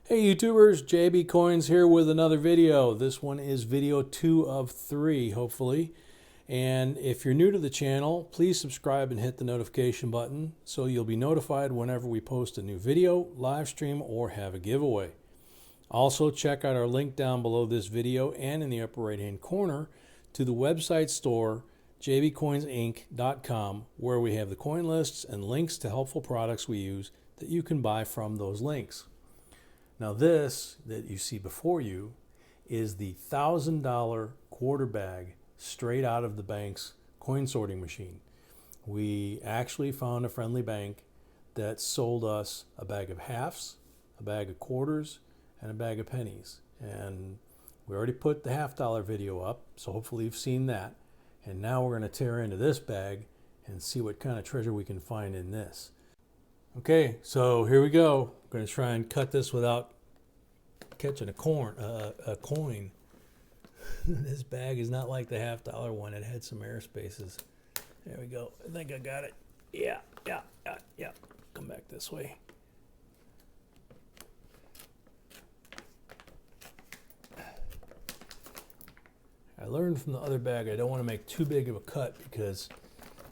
Hey YouTubers, JB Coins here with another video. This one is video 2 of 3, hopefully. And if you're new to the channel, please subscribe and hit the notification button so you'll be notified whenever we post a new video, live stream, or have a giveaway. Also, check out our link down below this video and in the upper right hand corner to the website store jbcoinsinc.com, where we have the coin lists and links to helpful products we use that you can buy from those links. Now this that you see before you is the $1,000 quarter bag straight out of the bank's coin sorting machine. We actually found a friendly bank that sold us a bag of halves, a bag of quarters, and a bag of pennies. And we already put the $half video up, so hopefully you've seen that. And now we're going to tear into this bag and see what kind of treasure we can find in this. Okay, so here we go. I'm going to try and cut this without catching a coin. This bag is not like the $half one. It had some air spaces. There we go. I think I got it. Yeah. Come back this way. I learned from the other bag I don't want to make too big of a cut because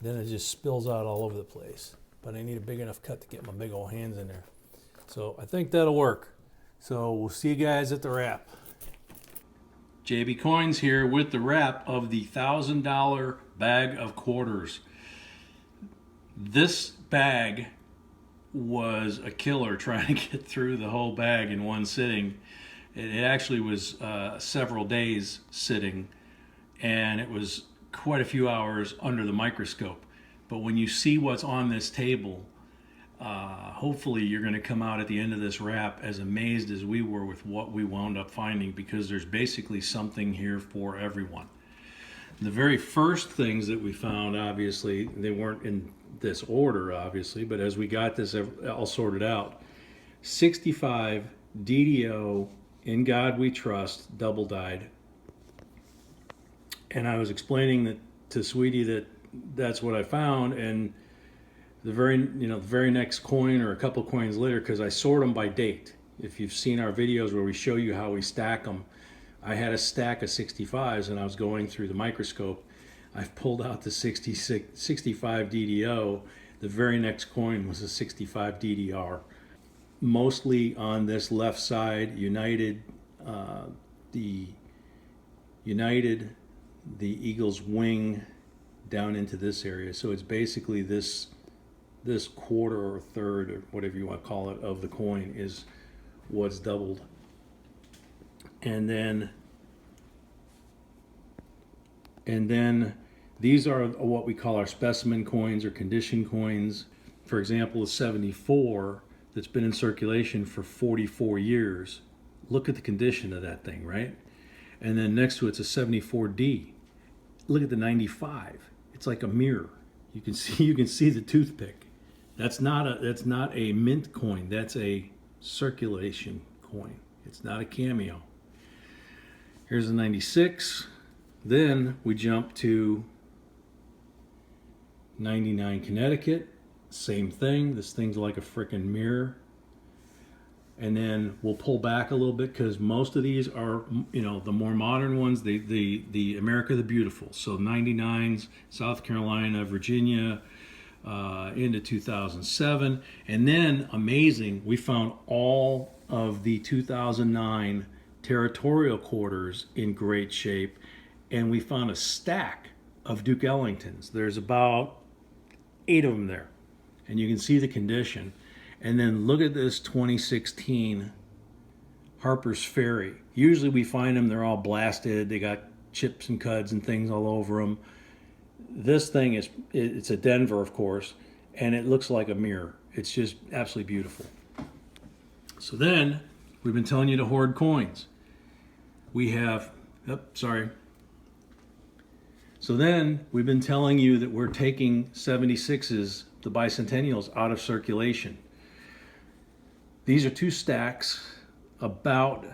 then it just spills out all over the place. But I need a big enough cut to get my big old hands in there. So I think that'll work. So we'll see you guys at the wrap. JB Coins here with the wrap of the $1,000 bag of quarters. This bag was a killer trying to get through the whole bag in one sitting. It actually was several days sitting, and it was quite a few hours under the microscope. But when you see what's on this table, hopefully you're going to come out at the end of this wrap as amazed as we were with what we wound up finding, because there's basically something here for everyone. The very first things that we found, obviously, they weren't in this order, obviously, but as we got this all sorted out, 65 DDO In God We Trust double dyed. And I was explaining that to Sweetie that that's what I found, and the very next coin or a couple coins later, because I sort them by date. If you've seen our videos where we show you how we stack them, I had a stack of 65s and I was going through the microscope. I've pulled out the 65 DDO. The very next coin was a 65 DDR. Mostly on this left side, United, the Eagle's wing down into this area. So it's basically this quarter or third or whatever you want to call it of the coin is what's doubled. And then these are what we call our specimen coins or condition coins. For example, the 74 that's been in circulation for 44 years. Look at the condition of that thing, right? And then next to it's a 74D. Look at the 95. It's like a mirror. You can see the toothpick. That's not a mint coin. That's a circulation coin. It's not a cameo. Here's the 96. Then we jump to 99 Connecticut. Same thing. This thing's like a freaking mirror. And then we'll pull back a little bit because most of these are, the more modern ones, the America the Beautiful. So 99s, South Carolina, Virginia, into 2007. And then, amazing, we found all of the 2009 Territorial Quarters in great shape. And we found a stack of Duke Ellingtons. There's about 8 of them there. And you can see the condition. And then look at this 2016 Harper's Ferry. Usually we find them, they're all blasted. They got chips and cuds and things all over them. This thing it's a Denver, of course, and it looks like a mirror. It's just absolutely beautiful. So then we've been telling you to hoard coins. We have, So then we've been telling you that we're taking 76s, the bicentennials, out of circulation. These are 2 stacks, about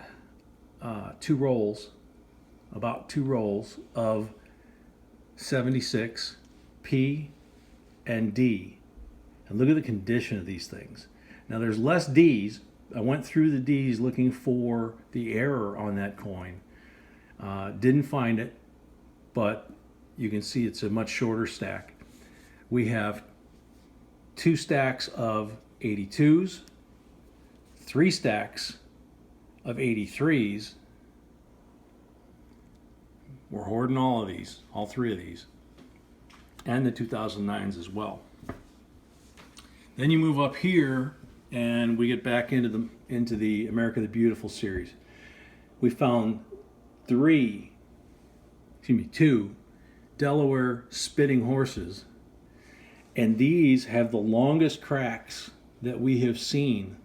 2 rolls of 76 P and D. And look at the condition of these things. Now there's less D's, I went through the D's looking for the error on that coin. Didn't find it, but you can see it's a much shorter stack. We have 2 stacks of 82s, 3 stacks of 83s. We're hoarding all of these, all 3 of these, and the 2009s as well. Then you move up here and we get back into the America the Beautiful series. We found 2 Delaware spitting horses, and these have the longest cracks that we have seen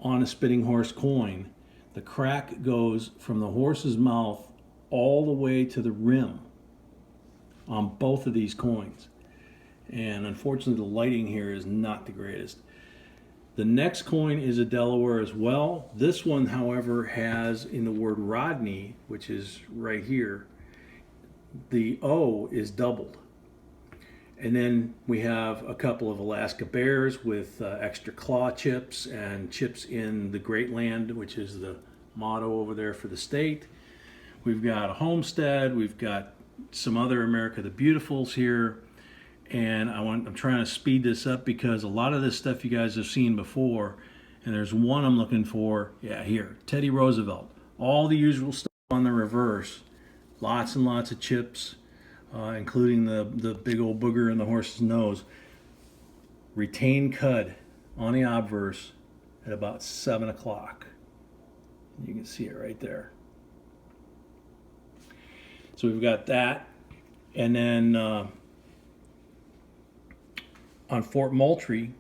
on a spitting horse coin. The crack goes from the horse's mouth all the way to the rim on both of these coins. And unfortunately, the lighting here is not the greatest. The next coin is a Delaware as well. This one, however, has in the word Rodney, which is right here, the O is doubled. And then we have a couple of Alaska Bears with extra claw chips and chips in the Great Land, which is the motto over there for the state. We've got a Homestead. We've got some other America the Beautifuls here. And I'm trying to speed this up because a lot of this stuff you guys have seen before. And there's one I'm looking for. Yeah, here. Teddy Roosevelt. All the usual stuff on the reverse. Lots and lots of chips, including the big old booger in the horse's nose. Retained cud on the obverse at about 7 o'clock. You can see it right there. So we've got that. And then on Fort Moultrie,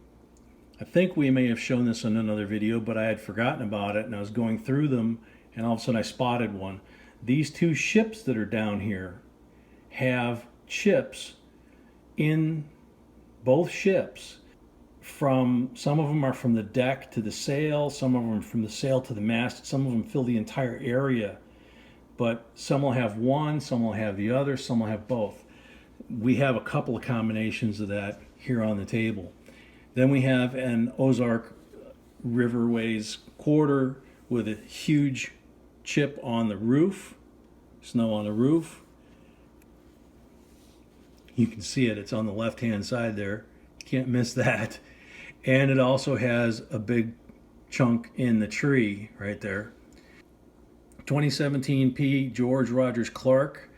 I think we may have shown this in another video, but I had forgotten about it, and I was going through them, and all of a sudden I spotted one. These 2 ships that are down here have chips in both ships. Some of them are from the deck to the sail, some of them from the sail to the mast, some of them fill the entire area. But some will have one, some will have the other, some will have both. We have a couple of combinations of that here on the table. Then we have an Ozark Riverways quarter with a huge chip on the roof, snow on the roof. You can see it, it's on the left-hand side there. Can't miss that. And it also has a big chunk in the tree right there. 2017 P George Rogers Clark,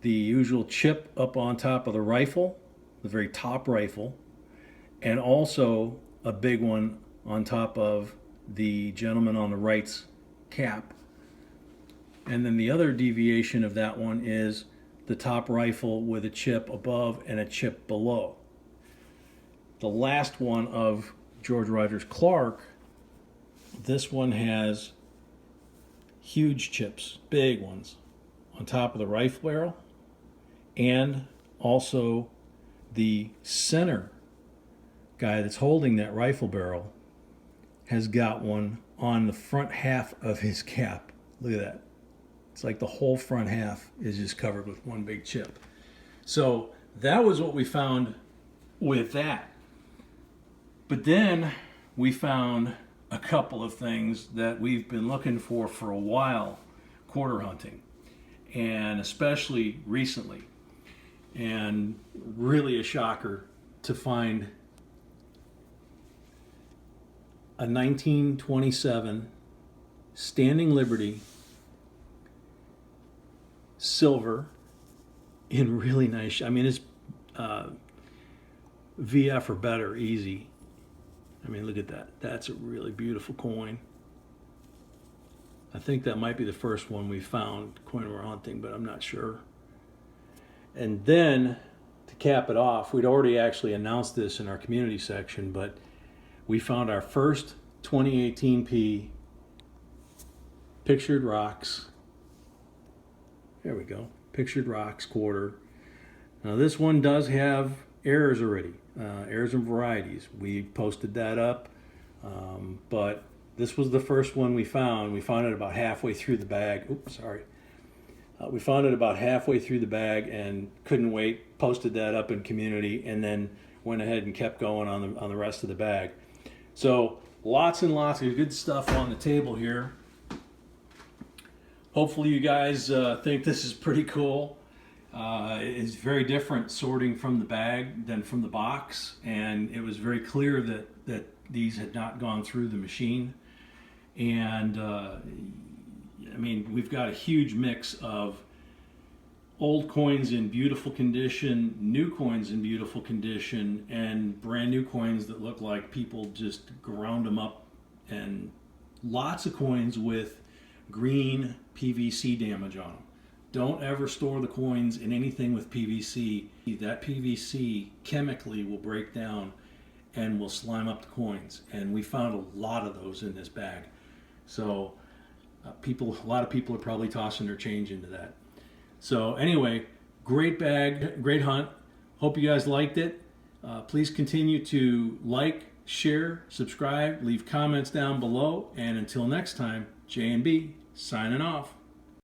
the usual chip up on top of the rifle, the very top rifle, and also a big one on top of the gentleman on the right's cap. And then the other deviation of that one is the top rifle with a chip above and a chip below. The last one of George Rogers Clark, this one has huge chips, big ones, on top of the rifle barrel, and also the center guy that's holding that rifle barrel has got one on the front half of his cap. Look at that. It's like the whole front half is just covered with one big chip. So that was what we found with that. But then we found a couple of things that we've been looking for a while, quarter hunting, and especially recently. And really a shocker to find a 1927 Standing Liberty silver in really nice, I mean, it's VF or better, easy. I mean, look at that. That's a really beautiful coin. I think that might be the first one we found, coin we're hunting, but I'm not sure. And then, to cap it off, we'd already actually announced this in our community section, but we found our first 2018 P Pictured Rocks. There we go. Pictured Rocks quarter. Now this one does have errors already. Errors and varieties. We posted that up, but this was the first one we found. We found it about halfway through the bag. Oops, sorry. We found it about halfway through the bag and couldn't wait. Posted that up in community, and then went ahead and kept going on the rest of the bag. So lots and lots of good stuff on the table here. Hopefully you guys think this is pretty cool. It's very different sorting from the bag than from the box, and it was very clear that these had not gone through the machine. And I mean, we've got a huge mix of old coins in beautiful condition, new coins in beautiful condition, and brand new coins that look like people just ground them up, and lots of coins with green PVC damage on them. Don't ever store the coins in anything with PVC. That PVC chemically will break down and will slime up the coins. And we found a lot of those in this bag. So a lot of people are probably tossing their change into that. So anyway, great bag, great hunt. Hope you guys liked it. Please continue to like, share, subscribe, leave comments down below. And until next time, J&B signing off.